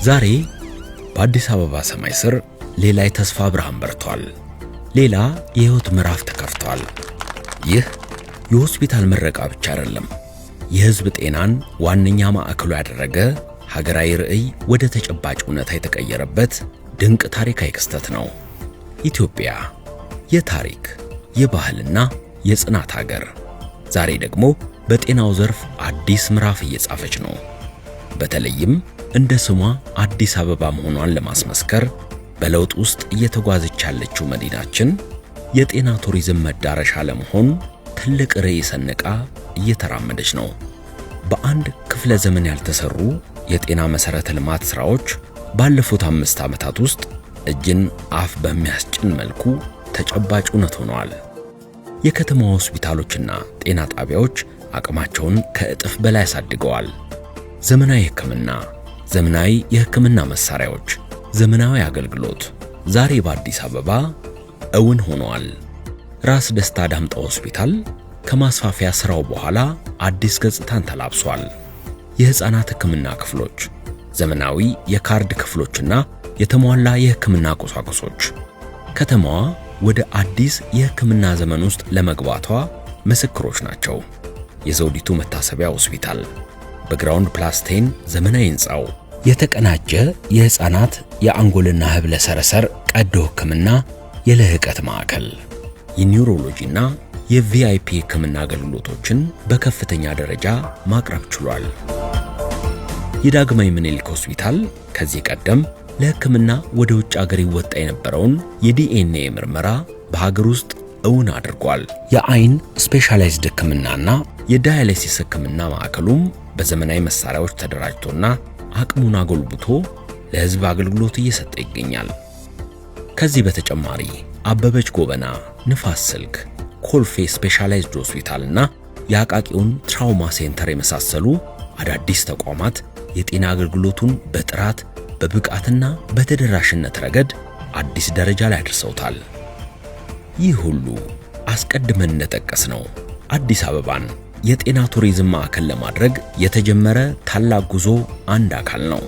ዛሬ በአዲስ አበባ ሰማይ ስር ሌላ የተስፋ ብርሃን በርቷል። ሌላ የህይወት ምዕራፍ ተከፍቷል። ይህ የሆስፒታል ምረቃ ብቻ አይደለም። የህዝብ ጤናን ዋነኛ ማዕከሉ ያደረገ ሀገራዊ ርዕይ ወደ ተጨባጭ እውነታ የተቀየረበት ድንቅ ታሪካዊ ክስተት ነው። ኢትዮጵያ የታሪክ የባህልና የጽናት ሀገር ዛሬ ደግሞ በጤናው ዘርፍ አዲስ ምዕራፍ እየጻፈች ነው። በተለይም እንደ ስሟ አዲስ አበባ መሆኗን ለማስመስከር በለውጥ ውስጥ እየተጓዘች ያለችው መዲናችን የጤና ቱሪዝም መዳረሻ ለመሆን ትልቅ ርዕይ ሰንቃ እየተራመደች ነው። በአንድ ክፍለ ዘመን ያልተሰሩ የጤና መሰረተ ልማት ስራዎች ባለፉት 5 ዓመታት ውስጥ እጅን አፍ በሚያስጭን መልኩ ተጨባጭ እውነት ሆነዋል። የከተማ ሆስፒታሎችና ጤና ጣቢያዎች አቅማቸውን ከእጥፍ በላይ አሳድገዋል። ዘመናዊ ሕክምና፣ ዘመናዊ የሕክምና መሳሪያዎች፣ ዘመናዊ አገልግሎት ዛሬ በአዲስ አበባ እውን ሆነዋል። ራስ ደስታ ዳምጠው ሆስፒታል ከማስፋፊያ ስራው በኋላ አዲስ ገጽታን ተላብሷል። የሕፃናት ሕክምና ክፍሎች፣ ዘመናዊ የካርድ ክፍሎችና የተሟላ የሕክምና ቁሳቁሶች ከተማዋ ወደ አዲስ የሕክምና ዘመን ውስጥ ለመግባቷ ምስክሮች ናቸው። የዘውዲቱ መታሰቢያ ሆስፒታል በግራውንድ ፕላስ 10 ዘመናዊ ሕንፃው የተቀናጀ የሕፃናት የአንጎልና ህብለ ሰረሰር ቀዶ ሕክምና የልህቀት ማዕከል የኒውሮሎጂና የቪአይፒ ሕክምና አገልግሎቶችን በከፍተኛ ደረጃ ማቅረብ ችሏል። የዳግማዊ ምኒልክ ሆስፒታል ከዚህ ቀደም ለሕክምና ወደ ውጭ አገር ይወጣ የነበረውን የዲኤንኤ ምርመራ በሀገር ውስጥ እውን አድርጓል። የአይን ስፔሻላይዝድ ሕክምናና የዳያሊሲስ ሕክምና ማዕከሉም በዘመናዊ መሳሪያዎች ተደራጅቶና አቅሙን አጎልብቶ ለህዝብ አገልግሎት እየሰጠ ይገኛል። ከዚህ በተጨማሪ አበበች ጎበና፣ ንፋስ ስልክ፣ ኮልፌ ስፔሻላይዝድ ሆስፒታልና የአቃቂውን ትራውማ ሴንተር የመሳሰሉ አዳዲስ ተቋማት የጤና አገልግሎቱን በጥራት በብቃትና በተደራሽነት ረገድ አዲስ ደረጃ ላይ አድርሰውታል። ይህ ሁሉ አስቀድመን እንደጠቀስነው አዲስ አበባን የጤና ቱሪዝም ማዕከል ለማድረግ የተጀመረ ታላቅ ጉዞ አንድ አካል ነው።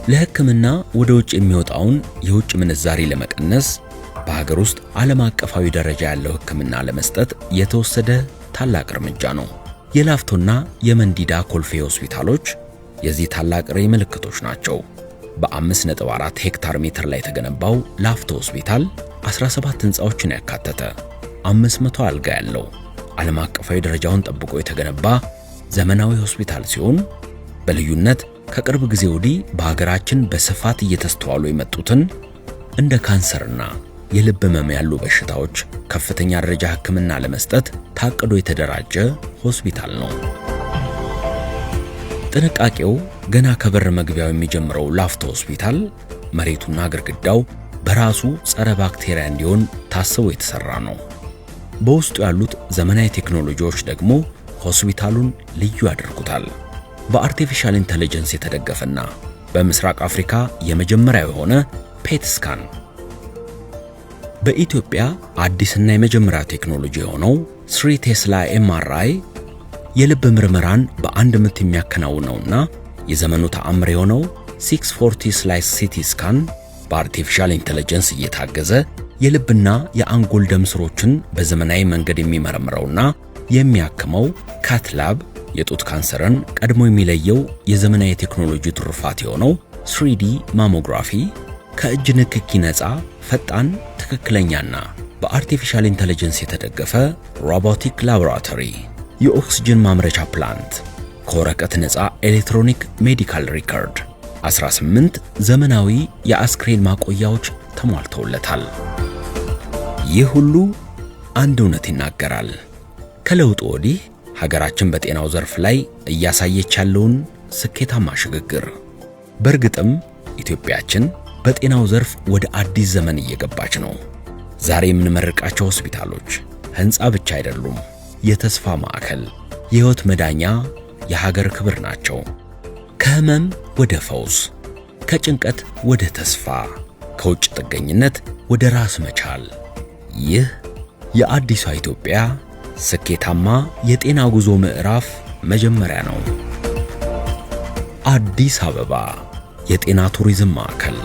ለሕክምና ወደ ውጭ የሚወጣውን የውጭ ምንዛሪ ለመቀነስ በሀገር ውስጥ ዓለም አቀፋዊ ደረጃ ያለው ሕክምና ለመስጠት የተወሰደ ታላቅ እርምጃ ነው። የላፍቶና የመንዲዳ ኮልፌ ሆስፒታሎች የዚህ ታላቅ ርዕይ ምልክቶች ናቸው። በ5.4 ሄክታር ሜትር ላይ የተገነባው ላፍቶ ሆስፒታል 17 ሕንፃዎችን ያካተተ 500 አልጋ ያለው ዓለም አቀፋዊ ደረጃውን ጠብቆ የተገነባ ዘመናዊ ሆስፒታል ሲሆን በልዩነት ከቅርብ ጊዜ ወዲህ በሀገራችን በስፋት እየተስተዋሉ የመጡትን እንደ ካንሰርና የልብ ህመም ያሉ በሽታዎች ከፍተኛ ደረጃ ሕክምና ለመስጠት ታቅዶ የተደራጀ ሆስፒታል ነው። ጥንቃቄው ገና ከበር መግቢያው የሚጀምረው ላፍቶ ሆስፒታል መሬቱና ግድግዳው በራሱ ጸረ ባክቴሪያ እንዲሆን ታስቦ የተሰራ ነው። በውስጡ ያሉት ዘመናዊ ቴክኖሎጂዎች ደግሞ ሆስፒታሉን ልዩ ያደርጉታል። በአርቲፊሻል ኢንተለጀንስ የተደገፈና በምስራቅ አፍሪካ የመጀመሪያ የሆነ ፔት ስካን፣ በኢትዮጵያ አዲስና የመጀመሪያ ቴክኖሎጂ የሆነው 3 ቴስላ ኤምአርአይ የልብ ምርመራን በአንድ ምት የሚያከናውነውና የዘመኑ ተአምር የሆነው 640 ስላይስ ሲቲ ስካን በአርቲፊሻል ኢንተለጀንስ እየታገዘ የልብና የአንጎል ደም ስሮችን በዘመናዊ መንገድ የሚመረምረውና የሚያክመው ካትላብ የጡት ካንሰርን ቀድሞ የሚለየው የዘመናዊ ቴክኖሎጂ ትሩፋት የሆነው 3D ማሞግራፊ ከእጅ ንክኪ ነፃ ፈጣን ትክክለኛና በአርቲፊሻል ኢንተለጀንስ የተደገፈ ሮቦቲክ ላቦራቶሪ የኦክስጅን ማምረቻ ፕላንት ከወረቀት ነፃ ኤሌክትሮኒክ ሜዲካል ሪከርድ 18 ዘመናዊ የአስክሬን ማቆያዎች ተሟልተውለታል። ይህ ሁሉ አንድ እውነት ይናገራል። ከለውጡ ወዲህ ሀገራችን በጤናው ዘርፍ ላይ እያሳየች ያለውን ስኬታማ ሽግግር። በእርግጥም ኢትዮጵያችን በጤናው ዘርፍ ወደ አዲስ ዘመን እየገባች ነው። ዛሬ የምንመርቃቸው ሆስፒታሎች ሕንፃ ብቻ አይደሉም፣ የተስፋ ማዕከል፣ የሕይወት መዳኛ፣ የሀገር ክብር ናቸው። ከህመም ወደ ፈውስ፣ ከጭንቀት ወደ ተስፋ፣ ከውጭ ጥገኝነት ወደ ራስ መቻል። ይህ የአዲሷ ኢትዮጵያ ስኬታማ የጤና ጉዞ ምዕራፍ መጀመሪያ ነው። አዲስ አበባ የጤና ቱሪዝም ማዕከል